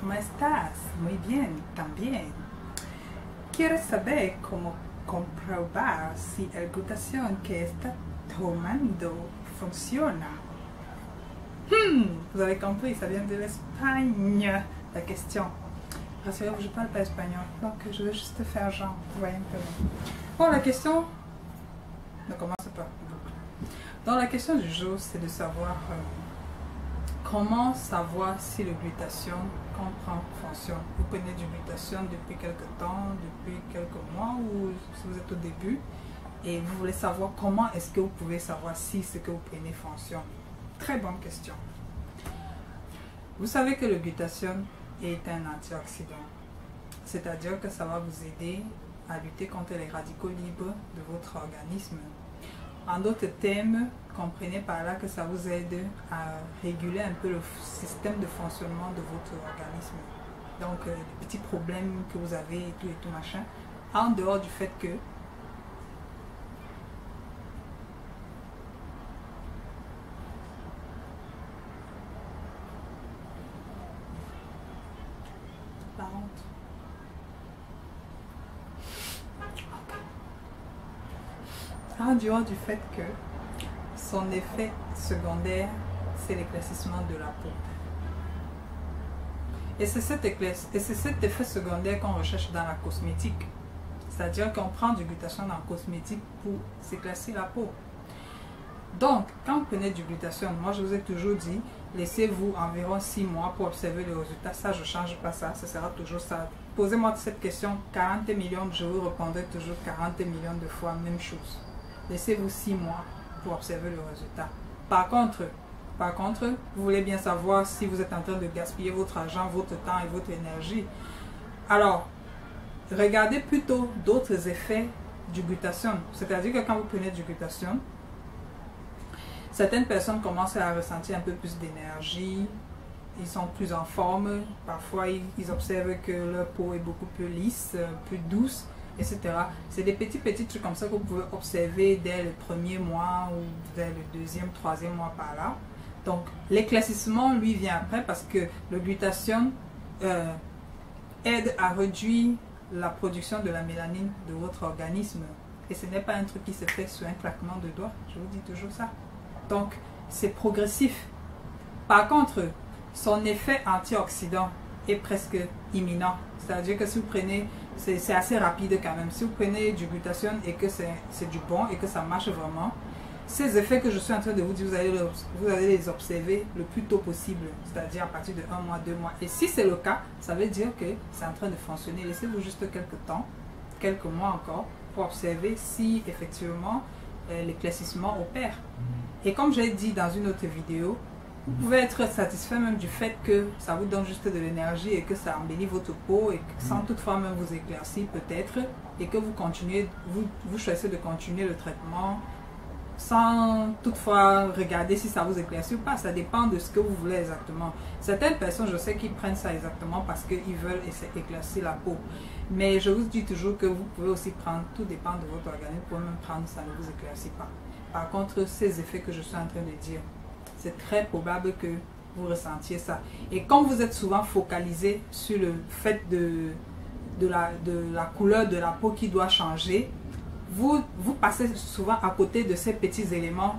¿cómo estás? Muy bien, también. ¿Quieres saber cómo comprobar si la glutación que está tomando funciona? Vous avez compris, ça vient de l'Espagne, la question. Rassurez-vous, je ne parle pas espagnol, donc je vais juste faire genre, vous voyez un peu. Bon, la question ne commence pas. Donc la question du jour, c'est de savoir comment savoir si le glutathion qu'on prend fonctionne. Vous prenez du glutathion depuis quelques temps, depuis quelques mois, ou si vous êtes au début, et vous voulez savoir comment est-ce que vous pouvez savoir si ce que vous prenez fonctionne. Très bonne question. Vous savez que le glutathion est un antioxydant, c'est-à-dire que ça va vous aider à lutter contre les radicaux libres de votre organisme. En d'autres termes, comprenez par là que ça vous aide à réguler un peu le système de fonctionnement de votre organisme. Donc, les petits problèmes que vous avez et tout machin, en dehors du fait que la honte. En dehors du fait que son effet secondaire, c'est l'éclaircissement de la peau. Et c'est cet effet secondaire qu'on recherche dans la cosmétique. C'est-à-dire qu'on prend du glutathion dans la cosmétique pour s'éclaircir la peau. Donc, quand vous prenez du glutathion, moi je vous ai toujours dit, laissez-vous environ 6 mois pour observer le résultat. Ça, je ne change pas ça, ce sera toujours ça. Posez-moi cette question 40 millions, je vous répondrai toujours 40 millions de fois, même chose. Laissez-vous 6 mois pour observer le résultat. Par contre, vous voulez bien savoir si vous êtes en train de gaspiller votre argent, votre temps et votre énergie. Alors, regardez plutôt d'autres effets du glutathion. C'est-à-dire que quand vous prenez du glutathion, certaines personnes commencent à ressentir un peu plus d'énergie, ils sont plus en forme, parfois ils observent que leur peau est beaucoup plus lisse, plus douce, etc. C'est des petits trucs comme ça que vous pouvez observer dès le premier mois ou dès le deuxième, troisième mois par là. Donc l'éclaircissement lui vient après parce que le glutathion aide à réduire la production de la mélanine de votre organisme. Et ce n'est pas un truc qui se fait sur un claquement de doigts, je vous dis toujours ça. Donc c'est progressif. Par contre, son effet antioxydant est presque imminent. C'est-à-dire que si vous prenez, c'est assez rapide quand même. Si vous prenez du glutathion et que c'est du bon et que ça marche vraiment, ces effets que je suis en train de vous dire, vous allez les observer le plus tôt possible. C'est-à-dire à partir de 1 mois, 2 mois. Et si c'est le cas, ça veut dire que c'est en train de fonctionner. Laissez-vous juste quelques temps, quelques mois encore, pour observer si effectivement l'éclaircissement opère. Et comme j'ai dit dans une autre vidéo, vous pouvez être satisfait même du fait que ça vous donne juste de l'énergie et que ça embellit votre peau et que sans toutefois même vous éclaircir peut-être et que vous continuez, vous choisissez de continuer le traitement sans toutefois regarder si ça vous éclaircit ou pas. Ça dépend de ce que vous voulez exactement. Certaines personnes, je sais qu'ils prennent ça exactement parce qu'ils veulent éclaircir la peau. Mais je vous dis toujours que vous pouvez aussi prendre, tout dépend de votre organisme, vous pouvez même prendre, ça ne vous éclaircit pas. Par contre, ces effets que je suis en train de dire, c'est très probable que vous ressentiez ça. Et comme vous êtes souvent focalisé sur le fait de la couleur de la peau qui doit changer, vous passez souvent à côté de ces petits éléments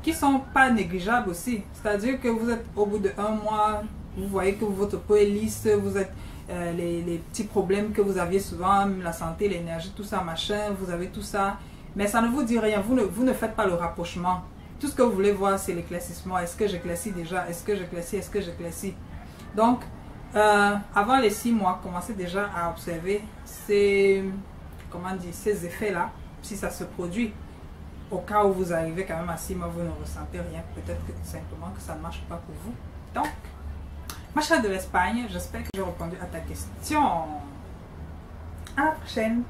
qui ne sont pas négligeables aussi. C'est-à-dire que vous êtes au bout de 1 mois, vous voyez que votre peau est lisse, vous êtes les petits problèmes que vous aviez souvent, la santé, l'énergie, tout ça, machin, vous avez tout ça. Mais ça ne vous dit rien, vous ne faites pas le rapprochement. Tout ce que vous voulez voir, c'est l'éclaircissement. Est-ce que j'éclaircis déjà? Est-ce que j'éclaircis? Est-ce que j'éclaircis? Donc, avant les 6 mois, commencez déjà à observer ces effets-là, si ça se produit. Au cas où vous arrivez quand même à 6 mois, vous ne ressentez rien. Peut-être que simplement que ça ne marche pas pour vous. Donc, ma chère de l'Espagne, j'espère que j'ai répondu à ta question. À la prochaine!